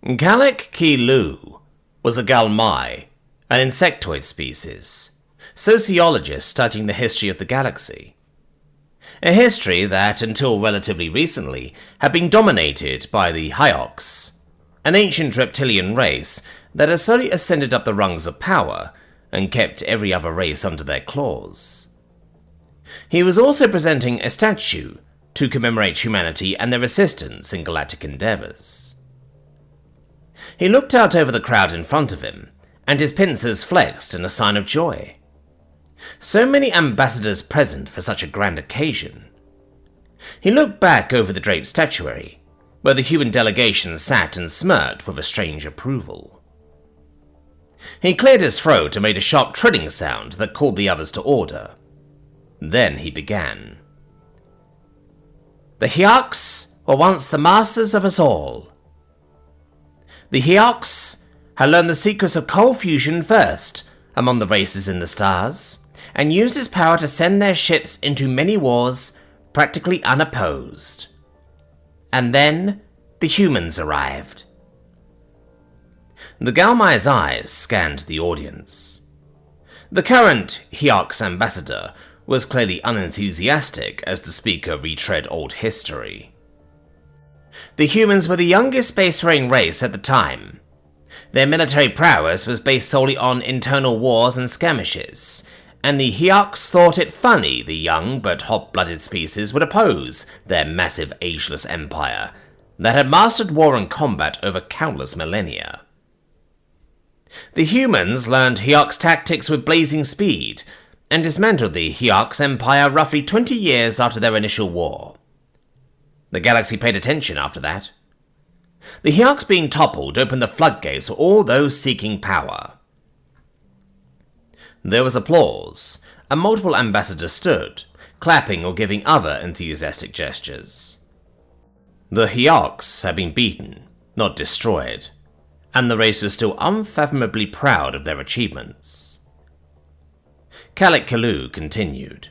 Kalek-Ki-Lu was a galmai, an insectoid species, sociologist studying the history of the galaxy. A history that, until relatively recently, had been dominated by the Hyox, an ancient reptilian race that has slowly ascended up the rungs of power and kept every other race under their claws. He was also presenting a statue to commemorate humanity and their assistance in galactic endeavors. He looked out over the crowd in front of him, and his pincers flexed in a sign of joy. So many ambassadors present for such a grand occasion. He looked back over the draped statuary, where the human delegation sat and smirked with a strange approval. He cleared his throat and made a sharp trilling sound that called the others to order. Then he began. The Hyox were once the masters of us all. The Hyox had learned the secrets of cold fusion first among the races in the stars, and used its power to send their ships into many wars practically unopposed. And then the humans arrived. The Galmai's eyes scanned the audience. The current Hyox ambassador was clearly unenthusiastic as the speaker retread old history. The humans were the youngest spacefaring race at the time. Their military prowess was based solely on internal wars and skirmishes, and the Hyox thought it funny the young but hot-blooded species would oppose their massive ageless empire that had mastered war and combat over countless millennia. The humans learned Hyox tactics with blazing speed, and dismantled the Hyox empire roughly 20 years after their initial war. The galaxy paid attention after that. The Hyox being toppled opened the floodgates for all those seeking power. There was applause, and multiple ambassadors stood, clapping or giving other enthusiastic gestures. The Hyox had been beaten, not destroyed, and the race was still unfathomably proud of their achievements. Kalek-Ki-Lu continued.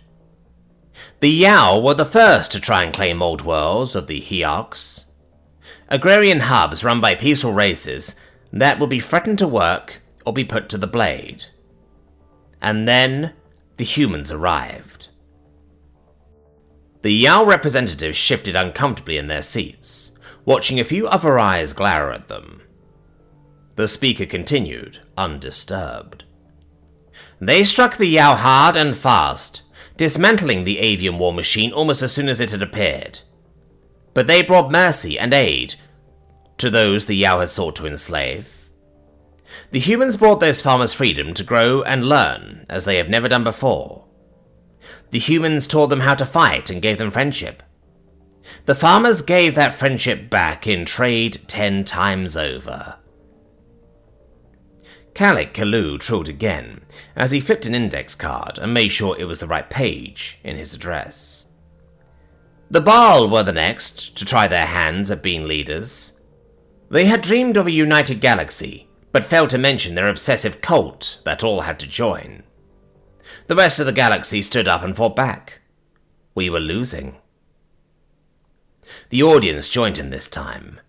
The Yao were the first to try and claim old worlds of the Hyox. Agrarian hubs run by peaceful races that would be threatened to work or be put to the blade. And then the humans arrived. The Yao representatives shifted uncomfortably in their seats, watching a few other eyes glare at them. The speaker continued, undisturbed. They struck the Yao hard and fast, dismantling the avian war machine almost as soon as it had appeared. But they brought mercy and aid to those the Yao had sought to enslave. The humans brought those farmers freedom to grow and learn as they have never done before. The humans taught them how to fight and gave them friendship. The farmers gave that friendship back in trade 10 times over. Kalek-Ki-Lu trilled again as he flipped an index card and made sure it was the right page in his address. The Baal were the next to try their hands at being leaders. They had dreamed of a united galaxy, but failed to mention their obsessive cult that all had to join. The rest of the galaxy stood up and fought back. We were losing. The audience joined in this time,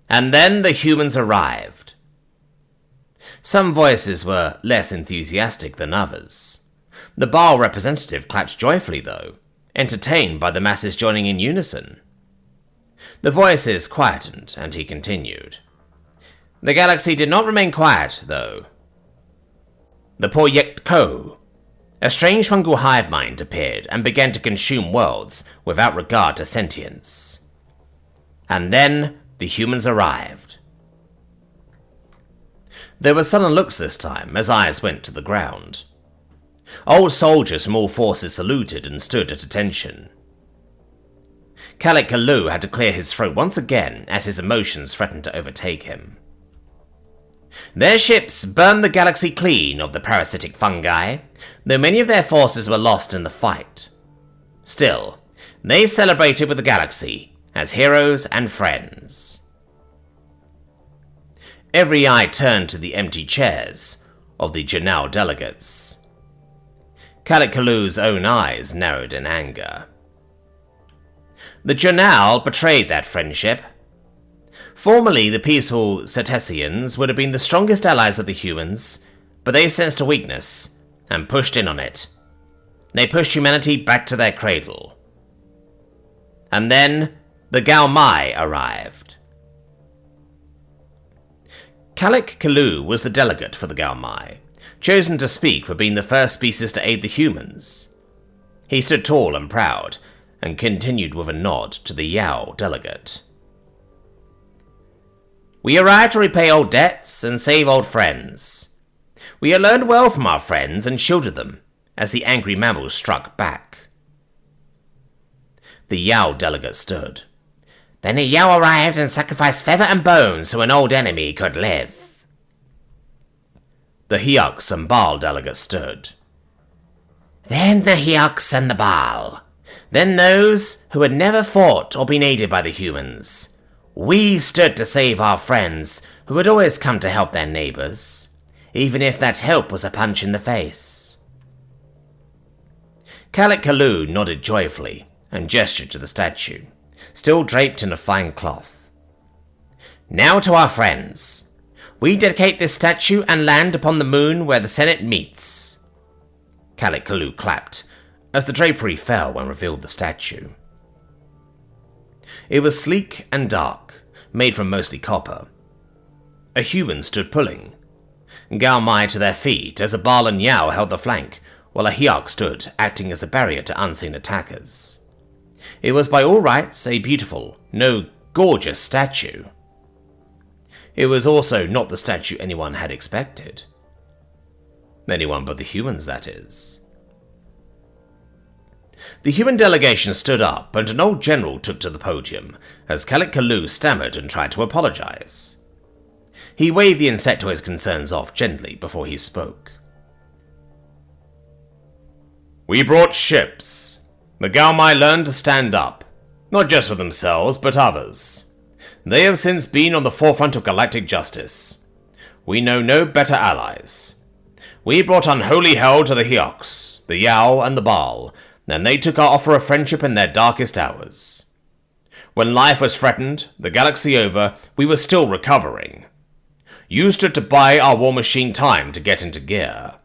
and then the humans arrived. Some voices were less enthusiastic than others. The Baal representative clapped joyfully, though, entertained by the masses joining in unison. The voices quietened, and he continued. The galaxy did not remain quiet, though. The Poyek-Ko, a strange fungal hive mind, appeared and began to consume worlds without regard to sentience. And then the humans arrived. There were sullen looks this time as eyes went to the ground. Old soldiers from all forces saluted and stood at attention. Kalek-Ki-Lu had to clear his throat once again as his emotions threatened to overtake him. Their ships burned the galaxy clean of the parasitic fungi, though many of their forces were lost in the fight. Still, they celebrated with the galaxy as heroes and friends. Every eye turned to the empty chairs of the Janal delegates. Kalek-Ki-Lu's own eyes narrowed in anger. The Janal betrayed that friendship. Formerly, the peaceful Cetaceans would have been the strongest allies of the humans, but they sensed a weakness and pushed in on it. They pushed humanity back to their cradle. And then, the Galmai arrived. Kalik Kalu was the delegate for the Galmai, chosen to speak for being the first species to aid the humans. He stood tall and proud, and continued with a nod to the Yao delegate. We arrived to repay old debts and save old friends. We had learned well from our friends and shielded them, as the angry mammals struck back. The Yao delegate stood. Then the Yao arrived and sacrificed feather and bone so an old enemy could live. The Hiox and Baal delegate stood. Then the Hiox and the Baal. Then those who had never fought or been aided by the humans. We stood to save our friends who had always come to help their neighbors, even if that help was a punch in the face. Kalik Kalu nodded joyfully and gestured to the statue, still draped in a fine cloth. Now to our friends. We dedicate this statue and land upon the moon where the Senate meets. Kalik Kalu clapped as the drapery fell and revealed the statue. It was sleek and dark, made from mostly copper. A human stood pulling, Galmai to their feet as a Baal and Yao held the flank, while a Hiox stood, acting as a barrier to unseen attackers. It was by all rights a beautiful, no gorgeous statue. It was also not the statue anyone had expected. Anyone but the humans, that is. The human delegation stood up, and an old general took to the podium, as Kalik Kalu stammered and tried to apologize. He waved the insectoid's concerns off gently before he spoke. We brought ships. The Galmai learned to stand up, not just for themselves, but others. They have since been on the forefront of galactic justice. We know no better allies. We brought unholy hell to the Hiox, the Yao, and the Baal, and they took our offer of friendship in their darkest hours. When life was threatened, the galaxy over, we were still recovering. You stood to buy our war machine time to get into gear.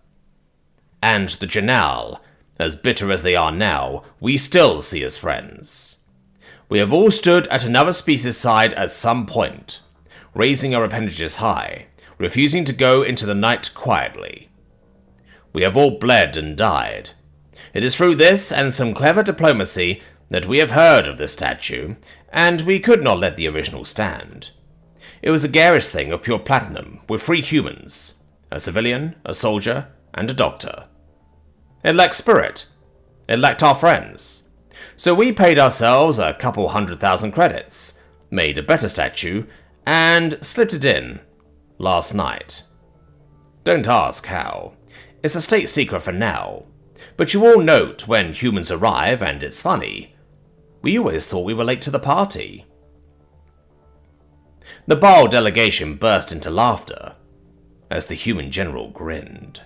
And the Janal, as bitter as they are now, we still see as friends. We have all stood at another species' side at some point, raising our appendages high, refusing to go into the night quietly. We have all bled and died. It is through this and some clever diplomacy that we have heard of this statue, and we could not let the original stand. It was a garish thing of pure platinum, with 3 humans, a civilian, a soldier, and a doctor. It lacked spirit. It lacked our friends. So we paid ourselves a couple 100,000 credits, made a better statue, and slipped it in last night. Don't ask how. It's a state secret for now. But you all note when humans arrive, and it's funny. We always thought we were late to the party. The Baal delegation burst into laughter as the human general grinned.